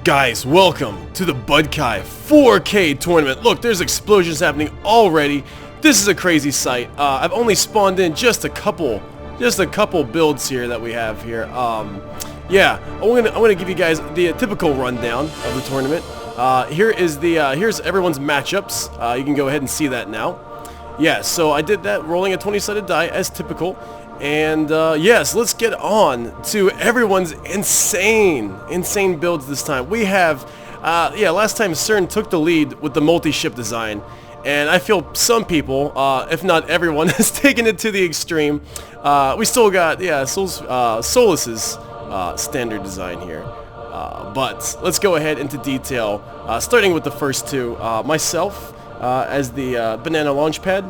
Guys, welcome to the Budkai 4K tournament. Look, there's explosions happening already. This is a crazy sight. I've only spawned in just a couple builds here that we have here. Yeah, I'm gonna give you guys the typical rundown of the tournament. Here's everyone's matchups. You can go ahead and see that now. Yeah, so I did that rolling a 20-sided die as typical. And yes, let's get on to everyone's insane builds this time. We have, last time CERN took the lead with the multi-ship design, and I feel some people, if not everyone, has taken it to the extreme. We still got, Solus's standard design here. But let's go ahead into detail, starting with the first two. Myself as the banana launch pad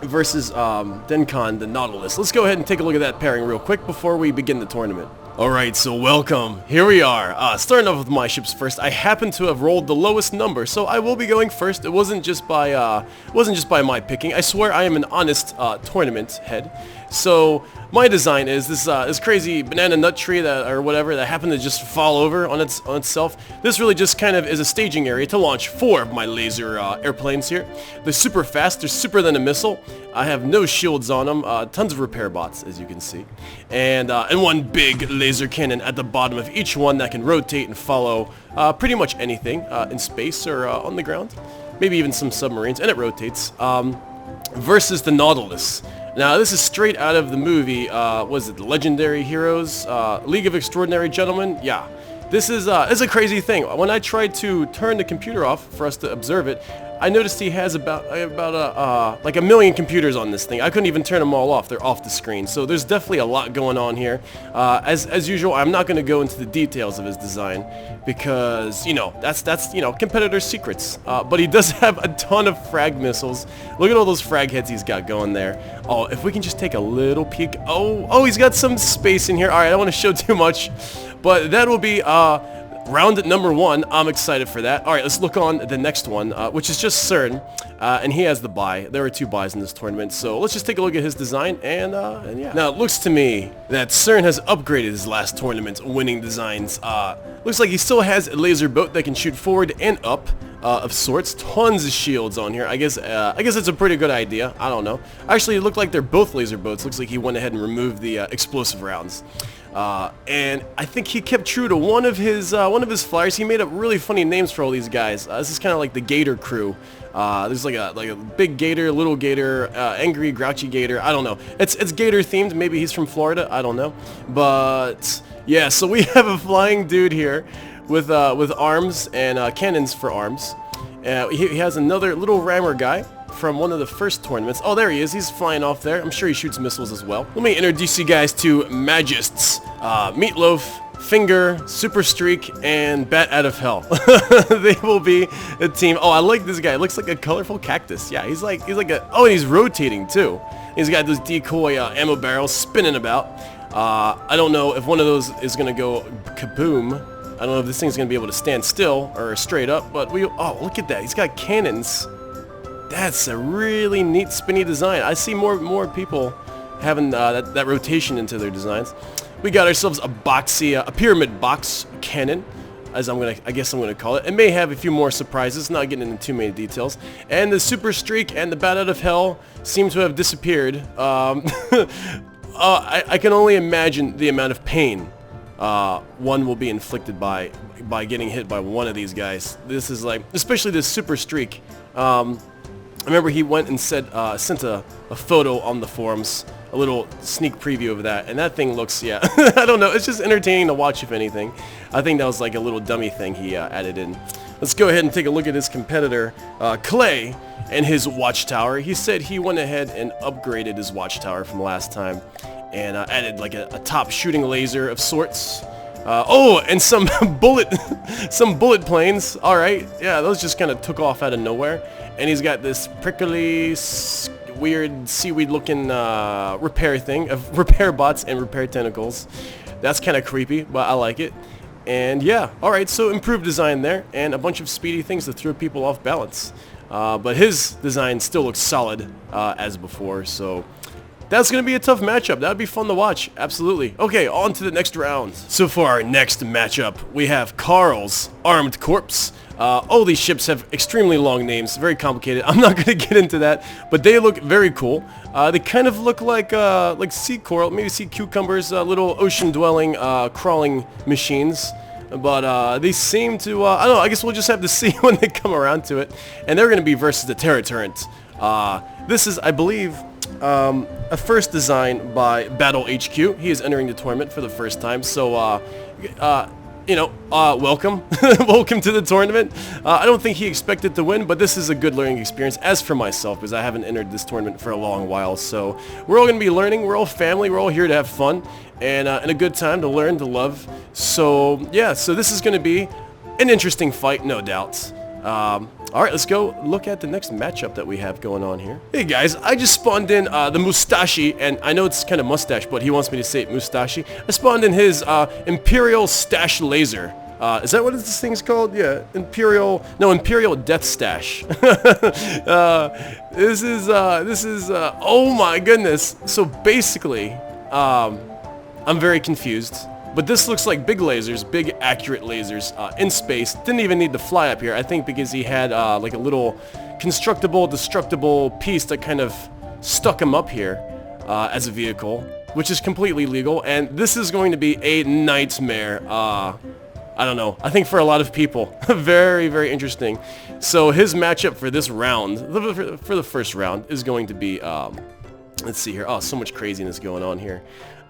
versus Dencon, the Nautilus. Let's go ahead and take a look at that pairing real quick before we begin the tournament. Alright, so welcome. Here we are. Starting off with my ships first. I happen to have rolled the lowest number, so I will be going first. It wasn't just by my picking. I swear I am an honest tournament head. So my design is this crazy banana nut tree that happened to just fall over on itself. This really just kind of is a staging area to launch 4 of my laser airplanes here. They're super fast. They're super than a missile. I have no shields on them. Tons of repair bots, as you can see, and one big laser cannon at the bottom of each one that can rotate and follow pretty much anything in space or on the ground. Maybe even some submarines, and it rotates. Versus the Nautilus. Now, this is straight out of the movie, was it Legendary Heroes? League of Extraordinary Gentlemen? Yeah. This is a crazy thing. When I tried to turn the computer off for us to observe it, I noticed he has about like a million computers on this thing. I couldn't even turn them all off. They're off the screen. So there's definitely a lot going on here. As usual, I'm not going to go into the details of his design because, that's competitor secrets. But he does have a ton of frag missiles. Look at all those frag heads he's got going there. Oh, if we can just take a little peek. Oh, he's got some space in here. All right, I don't want to show too much, but that will be round number 1. I'm excited for that. Alright, let's look on the next one, which is just CERN, and he has the buy. There are 2 buys in this tournament, so let's just take a look at his design, and yeah. Now, it looks to me that CERN has upgraded his last tournament's winning designs. Looks like he still has a laser boat that can shoot forward and up, of sorts. Tons of shields on here. I guess it's a pretty good idea. I don't know. Actually, it looked like they're both laser boats. Looks like he went ahead and removed the explosive rounds. And I think he kept true to one of his flyers. He made up really funny names for all these guys. This is kind of like the Gator crew. There's like a big gator, little gator, angry, grouchy gator. I don't know. It's gator themed. Maybe he's from Florida. I don't know. But yeah, so we have a flying dude here with arms and cannons for arms. He has another little rammer guy from one of the first tournaments. Oh, there he is. He's flying off there. I'm sure he shoots missiles as well. Let me introduce you guys to Magists. Meatloaf, Finger, Super Streak, and Bat Out of Hell. They will be a team. Oh, I like this guy. Looks like a colorful cactus. Yeah, he's like a... Oh, and he's rotating too. He's got those decoy ammo barrels spinning about. I don't know if one of those is going to go kaboom. I don't know if this thing's going to be able to stand still or straight up, but oh, look at that. He's got cannons. That's a really neat spinny design. I see more people having that rotation into their designs. We got ourselves a pyramid box cannon, as I guess I'm gonna call it. It may have a few more surprises, not getting into too many details. And the Super Streak and the Bat Out of Hell seem to have disappeared. I can only imagine the amount of pain one will be inflicted by getting hit by one of these guys. This is like, especially this Super Streak. I remember he went and sent a photo on the forums, a little sneak preview of that, and that thing looks, yeah, I don't know, it's just entertaining to watch, if anything. I think that was like a little dummy thing he added in. Let's go ahead and take a look at his competitor, Clay, and his watchtower. He said he went ahead and upgraded his watchtower from last time, and added like a top shooting laser of sorts. Oh, and some bullet planes. All right, yeah, those just kind of took off out of nowhere. And he's got this prickly, weird, seaweed-looking repair thing of repair bots and repair tentacles. That's kind of creepy, but I like it. And yeah, all right, so improved design there, and a bunch of speedy things to throw people off balance. But his design still looks solid as before. So that's going to be a tough matchup. That would be fun to watch. Absolutely. Okay, on to the next round. So for our next matchup, we have Carl's Armed Corps. All these ships have extremely long names, very complicated. I'm not going to get into that, but they look very cool. They kind of look like sea coral, maybe sea cucumbers, little ocean-dwelling, crawling machines. But they seem to, I don't know, I guess we'll just have to see when they come around to it. And they're going to be versus the Terra Turret. This is, I believe, a first design by Battle HQ. He is entering the tournament for the first time, so, you know, welcome. Welcome to the tournament. I don't think he expected to win, but this is a good learning experience, as for myself, because I haven't entered this tournament for a long while. So we're all going to be learning. We're all family. We're all here to have fun and a good time to learn, to love. So, yeah, so this is going to be an interesting fight, no doubt. Alright, let's go look at the next matchup that we have going on here. Hey guys, I just spawned in the Mustashi, and I know it's kind of mustache, but he wants me to say it Mustashi. I spawned in his Imperial Stash Laser. Is that what this thing's called? Yeah, Imperial Death Stash. This is, oh my goodness. So basically, I'm very confused. But this looks like big lasers, big accurate lasers in space. Didn't even need to fly up here, I think, because he had like a little constructible, destructible piece that kind of stuck him up here as a vehicle, which is completely legal. And this is going to be a nightmare. I don't know. I think for a lot of people, very, very interesting. So his matchup for this round, for the first round, is going to be, let's see here. Oh, so much craziness going on here.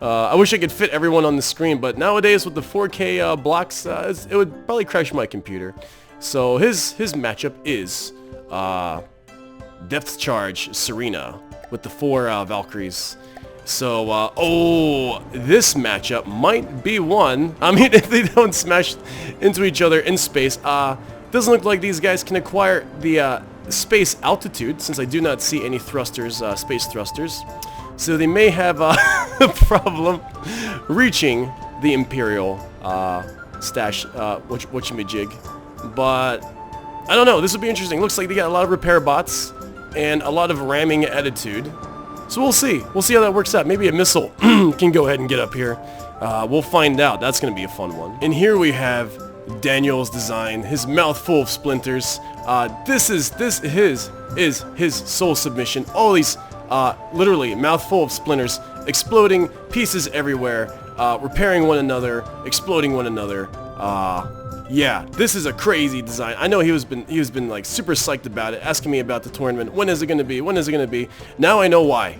I wish I could fit everyone on the screen, but nowadays with the 4K blocks, it would probably crash my computer. So his matchup is Depth Charge Serena with the 4 Valkyries. So, oh, this matchup might be one. I mean, if they don't smash into each other in space, doesn't look like these guys can acquire the space altitude, since I do not see any thrusters, space thrusters. So they may have a problem reaching the Imperial stash, whatchamajig. But I don't know. This will be interesting. Looks like they got a lot of repair bots and a lot of ramming attitude. So we'll see. We'll see how that works out. Maybe a missile can go ahead and get up here. We'll find out. That's going to be a fun one. And here we have Daniel's design. His mouth full of splinters. This is his soul submission. All these literally mouthful of splinters, exploding pieces everywhere, repairing one another, exploding one another. Yeah, this is a crazy design. I know he was been like super psyched about it, asking me about the tournament. When is it gonna be? When is it gonna be? Now I know why.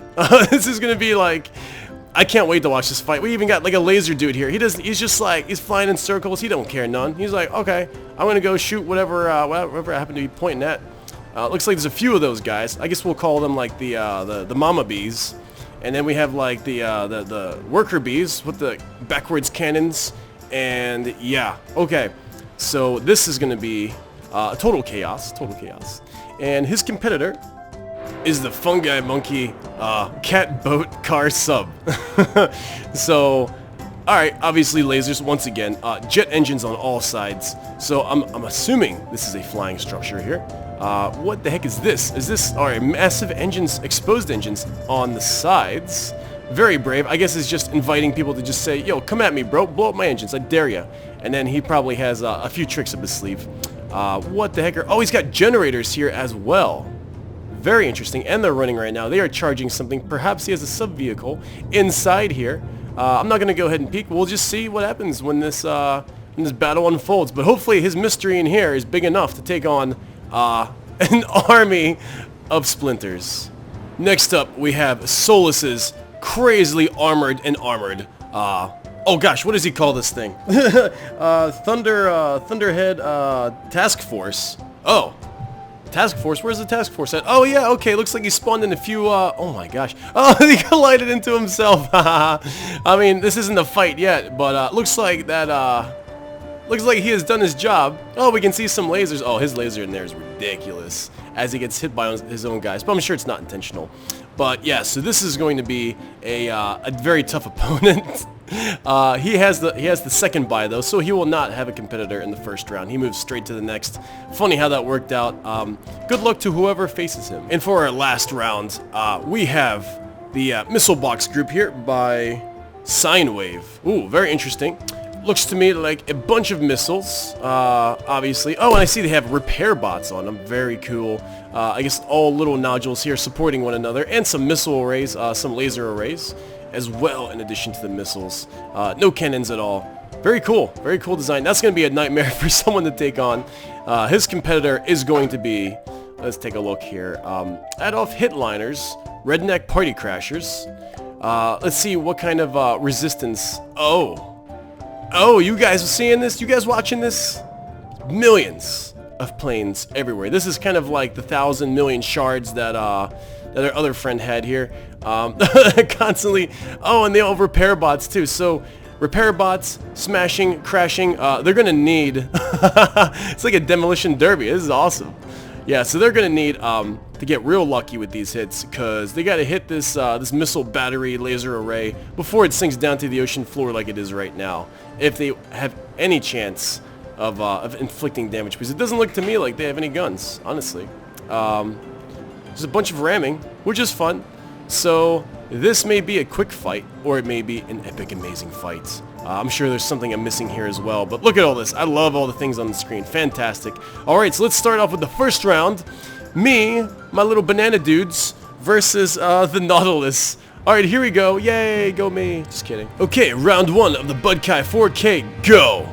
This is gonna be like, I can't wait to watch this fight. We even got like a laser dude here. He's just like, he's flying in circles. He don't care none. He's like, okay, I'm gonna go shoot whatever I happen to be pointing at. Looks like there's a few of those guys. I guess we'll call them like the mama bees, and then we have like the worker bees with the backwards cannons, and yeah, okay. So this is gonna be total chaos, and his competitor is the fungi monkey cat boat car sub. So, all right, obviously lasers once again, jet engines on all sides. So I'm assuming this is a flying structure here. What the heck is this? Is this, alright, massive engines, exposed engines on the sides. Very brave. I guess it's just inviting people to just say, yo, come at me, bro. Blow up my engines. I dare ya. And then he probably has a few tricks up his sleeve. What the heck are... Oh, he's got generators here as well. Very interesting. And they're running right now. They are charging something. Perhaps he has a sub-vehicle inside here. I'm not going to go ahead and peek. We'll just see what happens when this battle unfolds. But hopefully his mystery in here is big enough to take on an army of splinters. Next up, we have Solus's crazily armored. Oh gosh, what does he call this thing? Thunderhead Task Force. Oh, Task Force. Where's the Task Force at? Oh yeah, okay. Looks like he spawned in a few. Oh my gosh. Oh, he collided into himself. I mean, this isn't a fight yet, but looks like that. Looks like he has done his job. Oh, we can see some lasers. Oh, his laser in there is ridiculous as he gets hit by his own guys. But I'm sure it's not intentional. But yeah, so this is going to be a very tough opponent. He has the second bye though, so he will not have a competitor in the first round. He moves straight to the next. Funny how that worked out. Good luck to whoever faces him. And for our last round, we have the missile box group here by Sine Wave. Ooh, very interesting. Looks to me like a bunch of missiles, obviously. Oh, and I see they have repair bots on them. Very cool. I guess all little nodules here supporting one another, and some missile arrays, some laser arrays as well, in addition to the missiles. No cannons at all. Very cool design. That's going to be a nightmare for someone to take on. His competitor is going to be, let's take a look here, Adolf Hitliners, Redneck Party Crashers. Let's see what kind of resistance. Oh, you guys are seeing this? You guys watching this? Millions of planes everywhere. This is kind of like the 1,000 million shards that our other friend had here. Constantly. Oh, and they all have repair bots too. So repair bots, smashing, crashing. They're gonna need. It's like a demolition derby. This is awesome. Yeah, so they're gonna need to get real lucky with these hits, because they gotta hit this this missile battery laser array before it sinks down to the ocean floor like it is right now, if they have any chance of inflicting damage, because it doesn't look to me like they have any guns, honestly. There's a bunch of ramming, which is fun. So this may be a quick fight, or it may be an epic, amazing fight. I'm sure there's something I'm missing here as well, but look at all this. I love all the things on the screen. Fantastic. Alright, so let's start off with the first round. Me, my little banana dudes, versus the Nautilus. Alright, here we go. Yay, go me. Just kidding. Okay, round one of the Budkai 4K, go!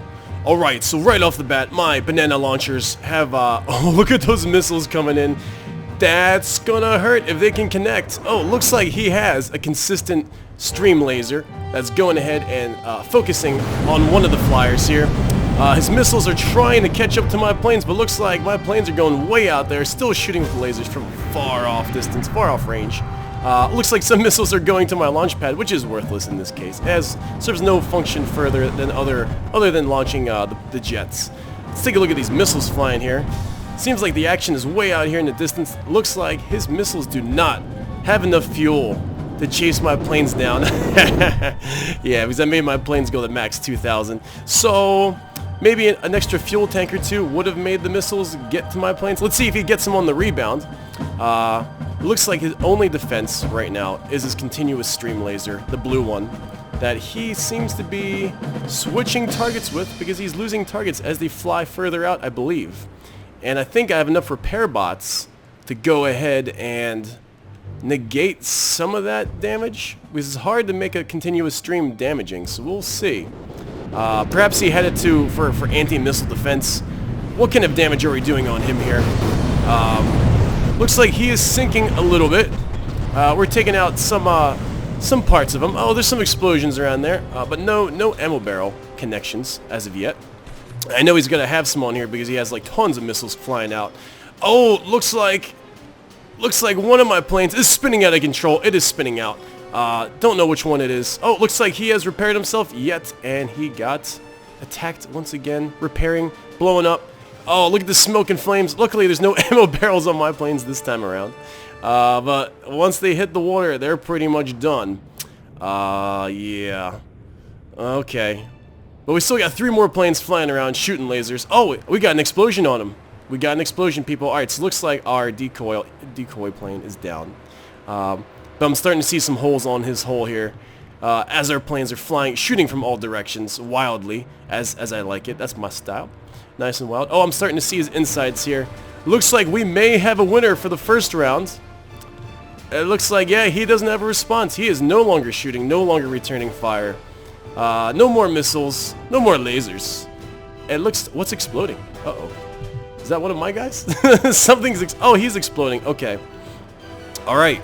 Alright, so right off the bat, my banana launchers have, oh, look at those missiles coming in. That's gonna hurt if they can connect. Oh, looks like he has a consistent stream laser that's going ahead and focusing on one of the flyers here. His missiles are trying to catch up to my planes, but looks like my planes are going way out there, still shooting with lasers from far off distance, far off range. Looks like some missiles are going to my launch pad, which is worthless in this case, as serves no function further than other than launching the jets. Let's take a look at these missiles flying here. Seems like the action is way out here in the distance. Looks like his missiles do not have enough fuel to chase my planes down. Yeah, because I made my planes go to max 2,000. So maybe an extra fuel tank or two would have made the missiles get to my planes. Let's see if he gets them on the rebound. Looks like his only defense right now is his continuous stream laser, the blue one, that he seems to be switching targets with, because he's losing targets as they fly further out, I believe. And I think I have enough repair bots to go ahead and negate some of that damage, because it's hard to make a continuous stream damaging, so we'll see. Perhaps he headed to for anti-missile defense. What kind of damage are we doing on him here? Looks like he is sinking a little bit. We're taking out some parts of him. Oh, there's some explosions around there, but no ammo barrel connections as of yet. I know he's gonna have some on here because he has like tons of missiles flying out. Oh, looks like one of my planes is spinning out of control. It is spinning out. Don't know which one it is. Oh, looks like he has repaired himself yet, and he got attacked once again. Repairing, blowing up. Oh, look at the smoke and flames. Luckily, there's no ammo barrels on my planes this time around. But once they hit the water, they're pretty much done. Yeah. Okay. But we still got 3 more planes flying around shooting lasers. Oh, we got an explosion on them. We got an explosion, people. Alright, so it looks like our decoy plane is down. But I'm starting to see some holes on his hull here. As our planes are flying, shooting from all directions, wildly, as I like it. That's my style. Nice and wild. Oh, I'm starting to see his insides here. Looks like we may have a winner for the first round. It looks like, yeah, he doesn't have a response. He is no longer shooting, no longer returning fire. No more missiles, no more lasers. It looks, what's exploding? Uh-oh. Is that one of my guys? Oh, he's exploding. Okay. Alright.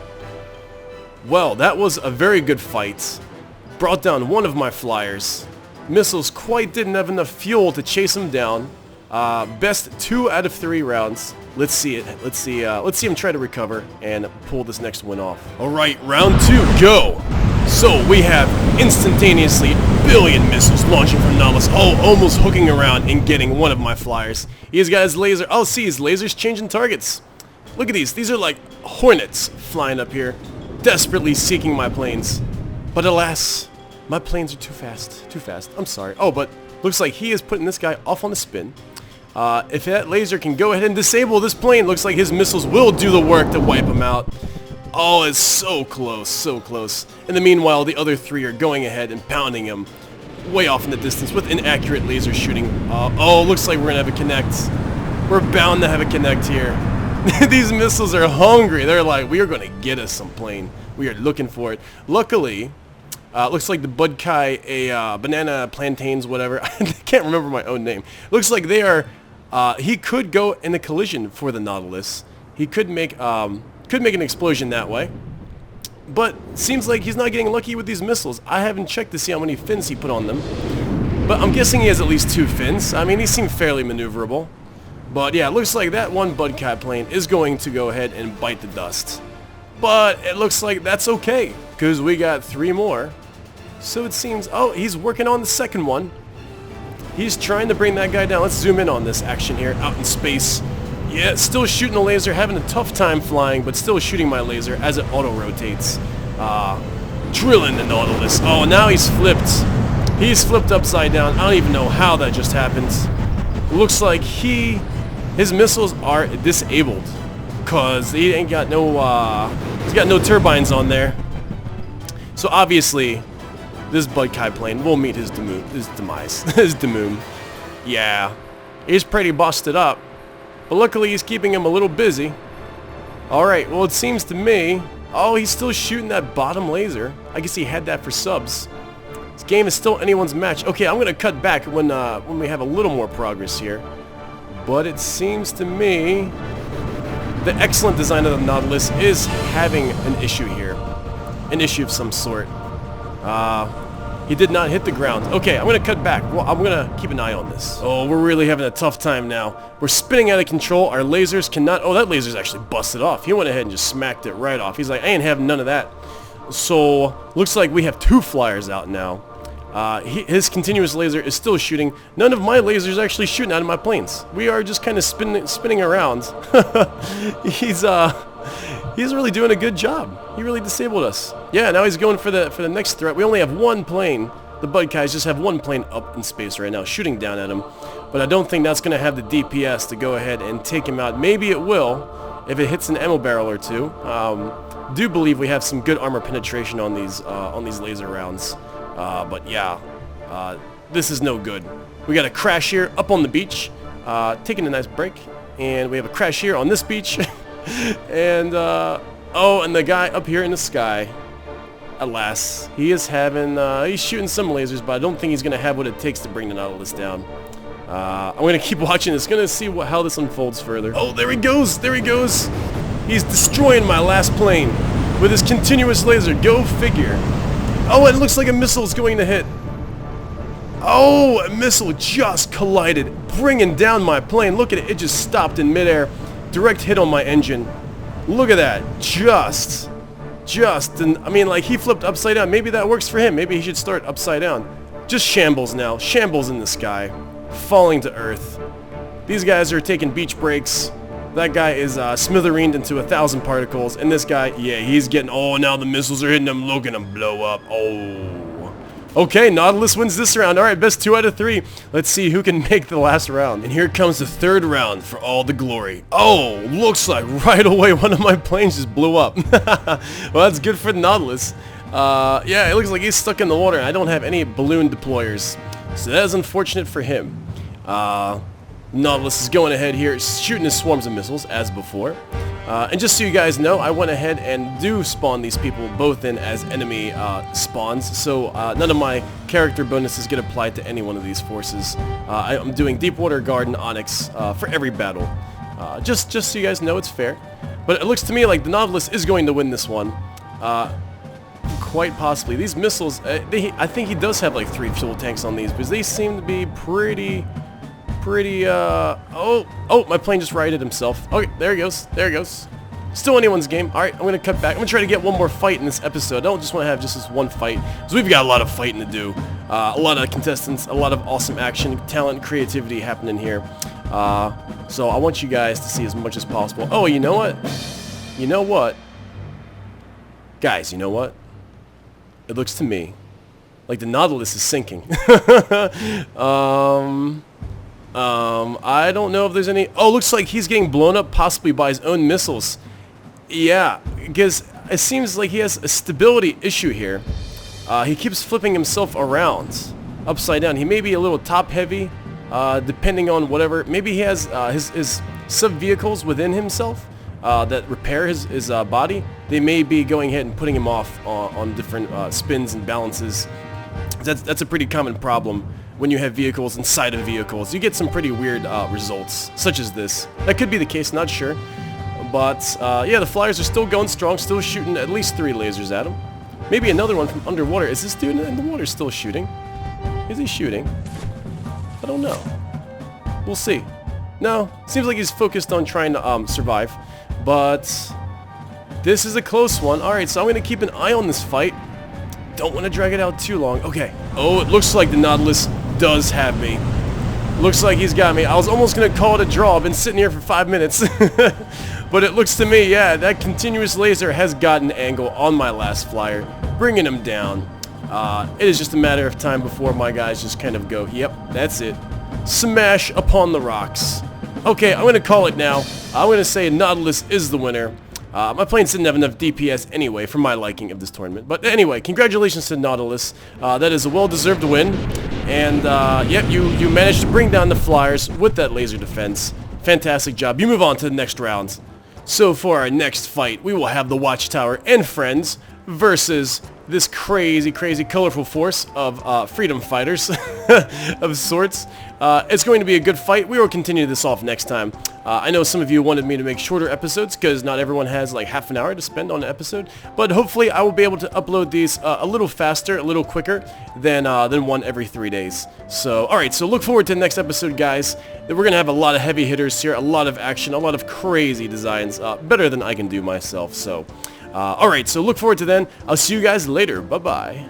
Well, that was a very good fight. Brought down one of my flyers. Missiles quite didn't have enough fuel to chase him down. Best 2 out of 3 rounds. Let's see it. Let's see him try to recover and pull this next win off. Alright, round 2, go! So we have instantaneously billion missiles launching from Nautilus. Oh, almost hooking around and getting one of my flyers. He's got his laser. Oh, see, his laser's changing targets. Look at these. These are like hornets flying up here, desperately seeking my planes. But alas, my planes are too fast. Too fast. I'm sorry. Oh, but looks like he is putting this guy off on a spin. If that laser can go ahead and disable this plane, looks like his missiles will do the work to wipe him out. Oh, it's so close, so close. In the meanwhile, the other 3 are going ahead and pounding him way off in the distance with inaccurate laser shooting. Oh, looks like we're going to have a connect. We're bound to have a connect here. These missiles are hungry. They're like, we are going to get us some plane. We are looking for it. Luckily, looks like the Budkai, banana plantains, whatever. I can't remember my own name. Looks like they are, he could go in a collision for the Nautilus. He could make an explosion that way. But seems like he's not getting lucky with these missiles. I haven't checked to see how many fins he put on them. But I'm guessing he has at least 2 fins. I mean, he seemed fairly maneuverable. But yeah, it looks like that one Budkai plane is going to go ahead and bite the dust. But it looks like that's okay, because we got 3 more. So it seems, oh, he's working on the second one. He's trying to bring that guy down. Let's zoom in on this action here, out in space. Yeah, still shooting a laser, having a tough time flying, but still shooting my laser as it auto-rotates. Drilling the Nautilus. Oh, now he's flipped. He's flipped upside down. I don't even know how that just happened. Looks like his missiles are disabled, cause he ain't got no, he's got no turbines on there. So obviously, this Budkai plane will meet his demise, his doom. Yeah, he's pretty busted up. But luckily he's keeping him a little busy. Alright, well it seems to me... Oh, he's still shooting that bottom laser. I guess he had that for subs. This game is still anyone's match. Okay, I'm going to cut back when we have a little more progress here. But it seems to me... the excellent design of the Nautilus is having an issue here. An issue of some sort. He did not hit the ground. Okay, I'm going to cut back. Well, I'm going to keep an eye on this. Oh, we're really having a tough time now. We're spinning out of control. Our lasers cannot... Oh, that laser's actually busted off. He went ahead and just smacked it right off. He's like, I ain't having none of that. So, looks like we have 2 flyers out now. His continuous laser is still shooting. None of my lasers are actually shooting out of my planes. We are just kind of spinning around. He's really doing a good job. He really disabled us. Yeah, now he's going for the next threat. We only have 1 plane. The Budkais just have 1 plane up in space right now, shooting down at him. But I don't think that's going to have the DPS to go ahead and take him out. Maybe it will, if it hits an ammo barrel or 2. Do believe we have some good armor penetration on these laser rounds. But yeah, this is no good. We got a crash here up on the beach, taking a nice break, and we have a crash here on this beach. And oh, and the guy up here in the sky, alas, he is having he's shooting some lasers, but I don't think he's gonna have what it takes to bring the Nautilus down. I'm gonna keep watching this, gonna see how this unfolds further. Oh, there he goes, there he goes. He's destroying my last plane with his continuous laser. Go figure. Oh, it looks like a missile is going to hit. Oh, a missile just collided, bringing down my plane. Look at it, it just stopped in midair. Direct hit on my engine. Look at that. And I mean, like, he flipped upside down. Maybe that works for him. Maybe he should start upside down. Just shambles now. Shambles in the sky. Falling to earth. These guys are taking beach breaks. That guy is smithereened into 1,000 particles. And this guy, yeah, he's getting... Oh, now the missiles are hitting him. Look at him blow up. Oh. Okay, Nautilus wins this round. Alright, best 2 out of 3. Let's see who can make the last round. And here comes the 3rd round for all the glory. Oh, looks like right away one of my planes just blew up. Well, that's good for the Nautilus. Yeah, it looks like he's stuck in the water. I don't have any balloon deployers. So that is unfortunate for him. Nautilus is going ahead here, shooting his swarms of missiles, as before. And just so you guys know, I went ahead and do spawn these people both in as enemy spawns, so none of my character bonuses get applied to any one of these forces. I'm doing Deepwater Guard and Onyx for every battle. Just so you guys know it's fair. But it looks to me like the Nautilus is going to win this one. Quite possibly. These missiles, I think he does have like 3 fuel tanks on these, because they seem to be pretty, oh, my plane just righted himself. Okay, there he goes. Still anyone's game. Alright, I'm going to cut back. I'm going to try to get one more fight in this episode. I don't just want to have just this one fight, because we've got a lot of fighting to do. A lot of contestants, a lot of awesome action, talent, creativity happening here. So I want you guys to see as much as possible. Oh, you know what? Guys, you know what? It looks to me like the Nautilus is sinking. I don't know if there's any... Oh, looks like he's getting blown up possibly by his own missiles. Yeah, because it seems like he has a stability issue here. He keeps flipping himself around, upside down. He may be a little top heavy, depending on whatever. Maybe he has his sub-vehicles within himself that repair his body. They may be going ahead and putting him off on different spins and balances. That's a pretty common problem when you have vehicles inside of vehicles. You get some pretty weird results, such as this. That could be the case, not sure. But, yeah, the flyers are still going strong, still shooting at least 3 lasers at him. Maybe another one from underwater. Is this dude in the water still shooting? Is he shooting? I don't know. We'll see. No, seems like he's focused on trying to survive. But this is a close one. Alright, so I'm going to keep an eye on this fight. Don't want to drag it out too long. Okay. Oh, it looks like the Nautilus does have me. Looks like he's got me. I was almost going to call it a draw. I've been sitting here for 5 minutes. But it looks to me, yeah, that continuous laser has got an angle on my last flyer, bringing him down. It is just a matter of time before my guys just kind of go, yep, that's it. Smash upon the rocks. Okay, I'm going to call it now. I'm going to say Nautilus is the winner. My planes didn't have enough DPS anyway for my liking of this tournament. But anyway, congratulations to Nautilus. That is a well-deserved win. And, yep, you managed to bring down the flyers with that laser defense. Fantastic job. You move on to the next round. So for our next fight, we will have the Watchtower and friends versus this crazy, colorful force of freedom fighters of sorts. It's going to be a good fight. We will continue this off next time. I know some of you wanted me to make shorter episodes because not everyone has like half an hour to spend on an episode, but hopefully I will be able to upload these a little faster, a little quicker than one every 3 days. So, alright, so look forward to the next episode, guys. We're going to have a lot of heavy hitters here, a lot of action, a lot of crazy designs, better than I can do myself. So, alright, so look forward to then. I'll see you guys later. Bye-bye.